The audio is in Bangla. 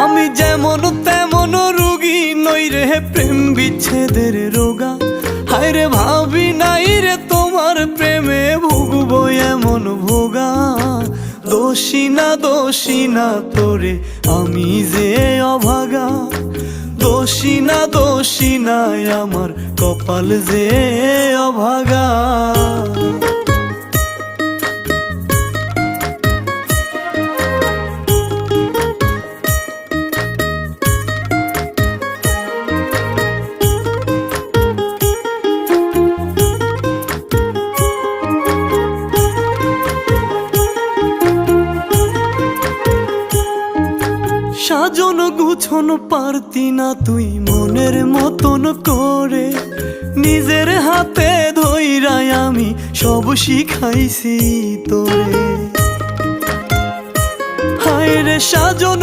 আমি যেমন তেমন রোগী নই রে প্রেম বিচ্ছেদের রোগা। হায় রে ভাবি নাই রে তোমার প্রেমে ভুগবো এমন ভোগা। দোষী না তোরে আমি যে অভাগা। দোষী না আমার কপাল যে অভাগা। সাজন গুছন পারতি না তুই মনের মতন করে। নিজের হাতে ধইরাই আমি সব শিখাইছি তোরে। হায় রে সাজন